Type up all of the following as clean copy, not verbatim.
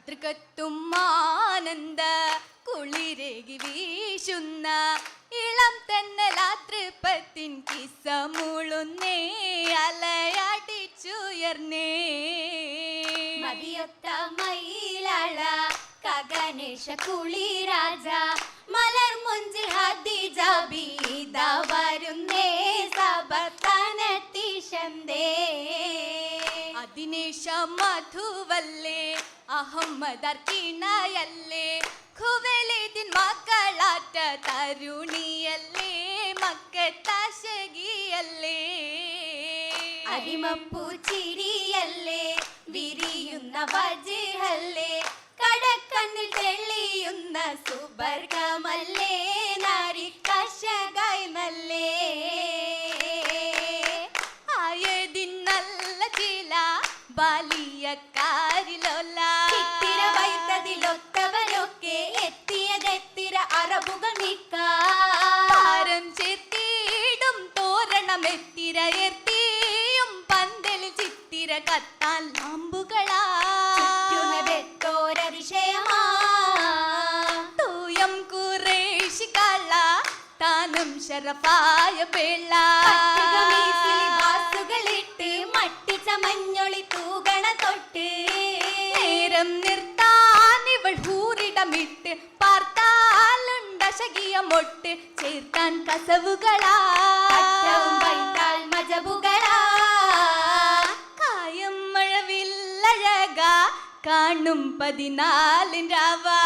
രാത്രികത്തും ആനന്ദ കുളിരേകി വീശുന്ന ഇളം തെന്നലാതൃപ്പത്തിൻ കിസമുളുന്നേ അലയടിച്ചുയർന്നേ മതിയൊത്ത മയിലാള കഗനേശ കുളിരാജ മലർ മുഞ്ചിൽ ഹദീജ ബീദ വരുന്നേ സബത്തനത്തിശന്തേ അതിനേശ മധുവല്ലേ അഹമ്മദർക്കിണയല്ലേ ഖുവൈലിദിൻ മക്കളാറ്റ തരുണിയല്ലേ മക്കത്താശകിയല്ലേ അരിമപ്പൂച്ചിരിയല്ലേ വിരിയുന്ന വജ്ഹല്ലേ കടക്കണ്ണിൽ തെളിയുന്ന സുബർഗമല്ലേ നാരി കശകൈമല്ലേ ആയതിൻ നല്ല ചില ബാലിയക്കാരിലൊല്ല ചിത്തിര വൈത്തതിലൊത്തവരൊക്കെ എത്തിയതെത്തിര അറബുകൾ താരം ചെത്തിയിടും തോരണം എത്തിര എത്തിയും പന്തലിൽ ചിത്തിര കത്താൻ ലാമ്പുകളാ ചുറ്റുന്നതെത്തോരതിശയമാ തൂയം കുറേശി കള്ള താനും ശരഫായ പേള വാസുകളിട്ട് മട്ടി ചമഞ്ഞൊളി തൂകണ തൊട്ട് നേരം നിർത്താൻ ഇവൾ ഹൂറിടമിട്ട് പാർത്താലുണ്ടശകിയ മൊട്ട് ചേർത്താൻ കസവുകളാ മജബുകളാ കായം മഴവില്ലഴക കാണും 14 രാവാ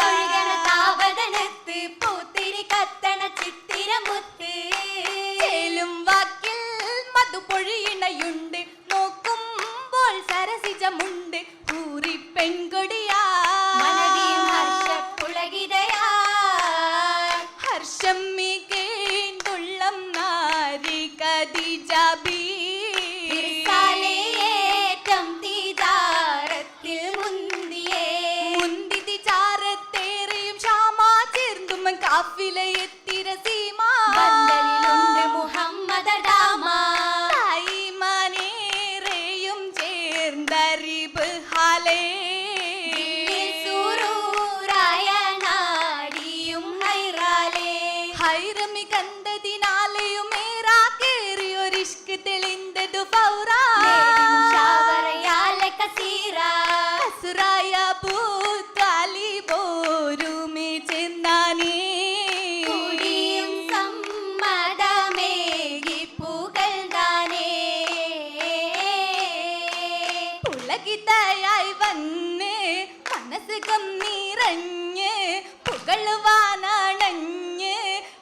ഒഴുകണ താവതനത്ത് പൂത്തിരി കത്തണ ചിത്തിരമുത്ത് ചേലും വാക്കിൽ മധുപൊഴിയിണയുണ്ട് നോക്കുമ്പോൾ സരസിജമുണ്ട് പൂരി പെൺകൊടിയാ മനവിയും ഹർഷപ്പുളകിതയാ ഹർഷം മികേണ്ടുള്ളം നാരി ഖദീജ ഏറ്റം തീതാരത്തിൽ മുന്തിതി ചാരത്തേറിയും ക്ഷാമാ ചേർന്നും കാഫിലയെത്തിര സീമാ ബന്ധലിലുണ്ട് മുഹമ്മദാമാ തായിമാനേറെയും ചേർന്നറിവ് ഹാലേ സൂറൂരായ നാടിയും ഹൈറാലേ ഹൈറമി കണ്ടതിനാലെയും ഏറാ കേറിയൊരിഷ്ക് തെളിന്തതു ഫൗറാ ഷാവറയാല കസീറ അസുറായ പൂത്താലിബോരുമി ചെന്നാനേ കുടിയും സമ്മതമേകി പുകഴ്ന്താനേ പുളകിതയായി വന്ന് മനസ്സുകം നിറഞ്ഞ് പുകളുവാനണഞ്ഞ്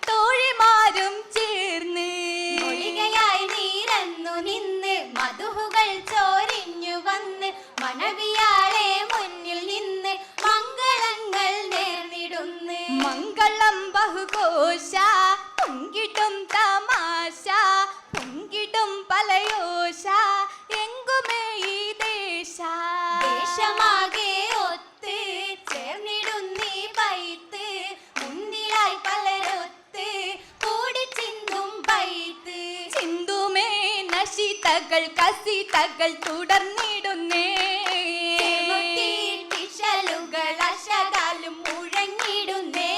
തോഴിമാരും ചേർന്ന് മൊഴികയായി നീരന്നു നിന്ന് മധുഹുകൾ ചോരിഞ്ഞു വന്ന് മണവിയാളെ മുന്നിൽ നിന്ന് മംഗളങ്ങൾ നേർന്നിടുന്ന് മംഗളം ബഹുഘോഷ പൊങ്കിടും തമാശ പൊങ്കിടും പലയോഷ എങ്കുമേ ഈ ദേശമാകെ ഒത്ത് ചേർന്നിടുന്നീ പൈത്ത് മുന്നിലായി പലരൊത്ത് കൂടി ചിന്തും പൈത്ത് ചിന്തുമേ നശിതകൾ കസിതകൾ തുടർന്നിടുന്നേ ിശലുകൾ അശകാലും മുഴങ്ങിടുന്നേ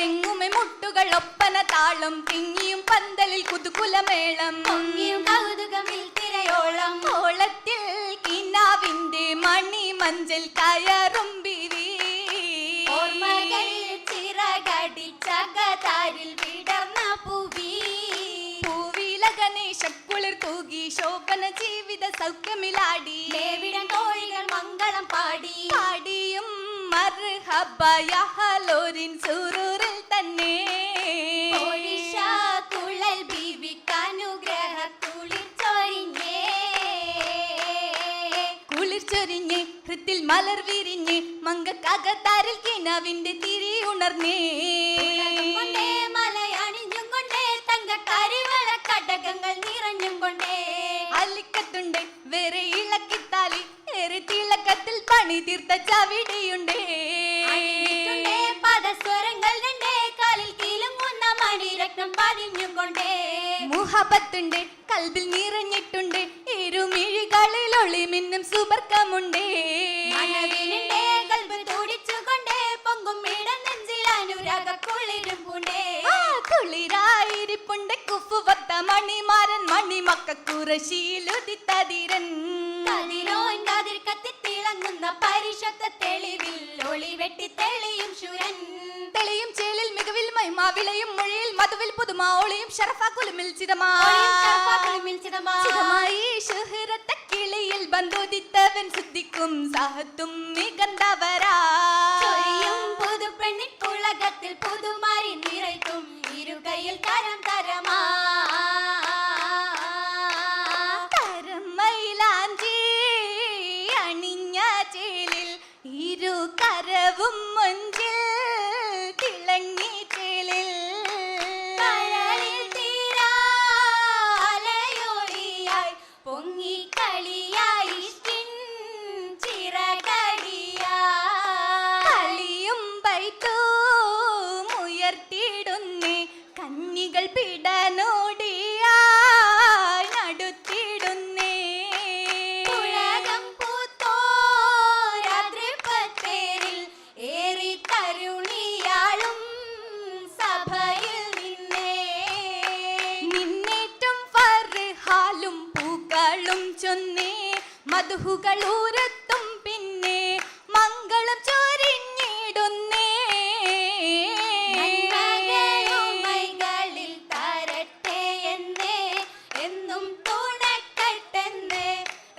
എങ്ങുമേ മുട്ടുകൾ ഒപ്പന താളം തിങ്ങിയും പന്തലിൽ കുതുകുലമേളം പൊങ്ങിയും കൗതുകമിൽ തിരയോളം ഓളത്തിൽ കിനാവിന്റെ മണി മഞ്ചൽ കയറും ബിരി ഓർമ്മകൾ ചിറകടിച്ചകതാരിൽ വിടർന്ന പൂവി പൂവില ഗണേശ കുളിർ തൂകി ശോഭന ജീവിത സൗഖ്യമിലാടി ദേവിടൻ തോഴികൾ മംഗളം പാടി പാടിയും മർഹബയഹലോരിൻ സുറൂറിൽ തന്നെ ഒഴിഷ തുള്ളൽ ബീവിക്കനുഗ്രഹ കുളിർ ചൊരിഞ്ഞേ കുളിർ ചൊരിഞ്ഞ് ഹൃത്തിൽ മലർ വിരിഞ്ഞ് മങ്കക്കകത്താരിൽ കിനാവിന്റെ തിരി ഉണർന്നേ കൊണ്ടേ മലയണിഞ്ഞും കൊണ്ടേ തങ്ക കരിവള കടകങ്ങൾ നിറഞ്ഞും കൊണ്ടേ അലിക്കത്തുണ്ട് വേറെ ഇളക്കിത്താലി ഏറെ തിളക്കത്തിൽ പണി തീർത്ത ചവിടിയുണ്ടേ അണിഞ്ഞിട്ടുണ്ടേ പദസ്വരങ്ങൾ രണ്ടേ കാലിൽ കിലുങ്ങുന്ന മണിരത്നം പതിഞ്ഞും കൊണ്ടേ മുഹബത്തുണ്ട് കൽബിൽ നിറഞ്ഞിട്ടുണ്ട് ഇരുമിഴികളിൽ ഒളിമിന്നും സുബർക്കമുണ്ട് മണവിലിന്റെ കൽബ് തുടിച്ചുകൊണ്ടേ പൊങ്കും ഇടം നെഞ്ചിൽ അനുരാഗ കുളിരും പൂണ്ടേ കുളിരായിരിപ്പുണ്ട് കുഫുവത്ത മണിമാരൻ മണിമക്ക കുറശീലുദിത്തതിരൻ കതിരോൻ കതിർ കത്തി തിളങ്ങുന്ന പരിശുദ്ധ തെളിവിൽ ഒളി വെട്ടി തെളിയും ശുരൻ തെളിയും ചേലിൽ മികവിൽ മഹിമ വിളയും മൊഴിയിൽ മധുവിൽ പുതുമ ഒളിയും ഷറഫാക്കുലുമിൽ ചിതമായി ശുഹ്റത്തെ കിളിയിൽ ബന്ധുദിത്തവൻ ശുദ്ധിക്കും സാഹത്തും മികന്തവരാ ചൊരിയും പുതുപ്പെണ്ണിൻ പുളകത്തിൽ പുതുമാരി നിറയ്ക്കും ഇരുകൈയിൽ കരം തരമാ കരമൈലാഞ്ചി അണിഞ്ഞ ചേലിൽ ഇരു കരവും മൊഞ്ചിൽ തിളങ്ങി ചേലിൽ കരളിൽ തീരാ അലയൊളിയായി പൊങ്ങി കളിയായി ഇഷ്കിൻ ചിറകടിയായി കളിയും ബൈത്തും ഉയർത്തിയിടുന്നേ കന്നികൾ പിടനോടിയായി നടുത്തിടുന്നേ ഉലകം പൂത്തോരാതൃപ്പത്തേരിൽ ഏറി തരുണിയാളും സഭയിൽ നിന്നേ നിന്നേറ്റം ഫർഹാലും പൂക്കളും ചൊന്നേ മധുഹുകൾ ഊരത്തും പിന്നെ മംഗളം ചൊരിഞ്ഞിടുന്നേ നന്മകളുമൈകളിൽ തരട്ടെ എന്നേ എന്നും തുണക്കട്ടെന്നേ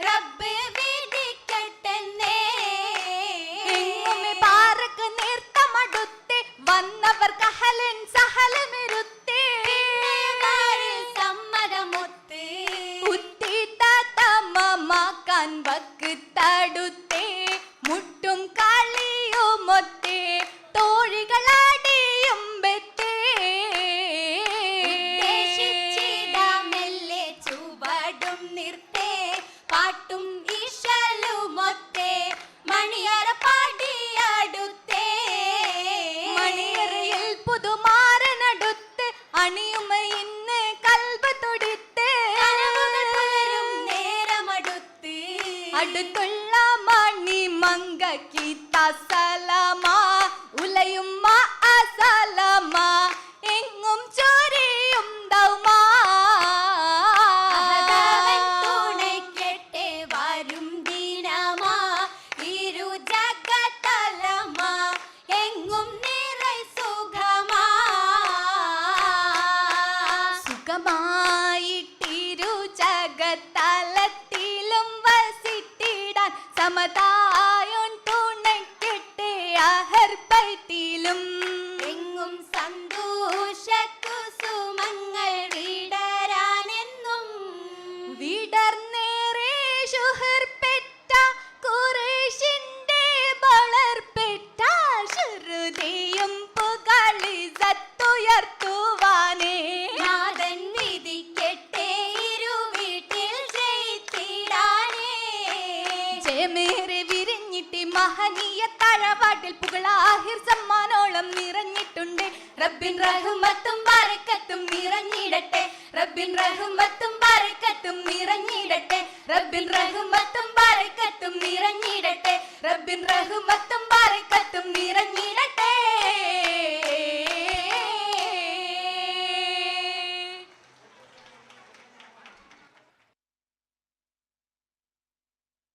റബ്ബ് വിധിക്കട്ടെന്നേ എങ്ങുമേ പാറക്ക് നീർത്തമടുത്തേ വന്നവർക്ക് അഹലൻ സഹലമിരുത്തേ പിന്നേകാരിൽ സമ്മതമൊത്ത് ഉത്തിത്തമമാക്കാൻ വക്ക് തടുത്തേ മുട്ടും കളിയുമൊത്തേ തോഴികളാടിയും ബെത്തേ ഉദ്ദേശിച്ചിടാമെല്ലെ ചുവടും നിർത്തേ പാട്ടും ഇശലുമൊത്തേ മണിയറ പാടിയടുത്തേ മണിയറയിൽ പുതുമാരനടുത്ത് അണിയുമ ഇന്ന് കൽബ് തുടിത്ത് കനവുകൾ പുലരും നേരമടുത്ത് അടുത്തുള്ള മണി മങ്കി തസലമാ ഉലയും അസലമാ എങ്ങും ചൊരിയും ദൗമാ അഹദവൻ തുണയ്ക്കട്ടെ വരും ദിനമാ ഇരു ജഗതലമാ എങ്ങും നിറൈ സുഖമാ സുഖമായിട്ടിരു ജഗത്തലത്തിലും വസിത്തിടാൻ സമതായോൻ തുണയ്ക്കട്ടെ അഹർബൈത്തിലും എങ്ങും സന്തോഷ കുസുമങ്ങൾ വിടരാനെന്നും വിടർന്നേറെ ശുഹർ പെറ്റ ഖുറൈശിന്റെ വളർപ്പെട്ട ശുരുതിയും പുകളിസത്തുയർത്തുവാനേ നാഥൻ വിധിക്കട്ടെ ഇരു വീട്ടിൽ ജയിത്തിടാനേ ജയമേറെ വിരിഞ്ഞിട്ട് മഹനീയ തഴവാട്ടിൽ പുകളാഹിർ സമ്മാനോളം നിറഞ്ഞിട്ടുണ്ട് റബ്ബിൻ റഹ്മത്തും ബറക്കത്തും നിറഞ്ഞിടട്ടെ റബ്ബിൻ റഹ്മത്തും ബറക്കത്തും നിറഞ്ഞിടട്ടെ റബ്ബിൻ റഹ്മത്തും ബറക്കത്തും നിറഞ്ഞിടട്ടെ റബ്ബിൻ റഹ്മത്തും ബറക്കത്തും നിറഞ്ഞിടട്ടെ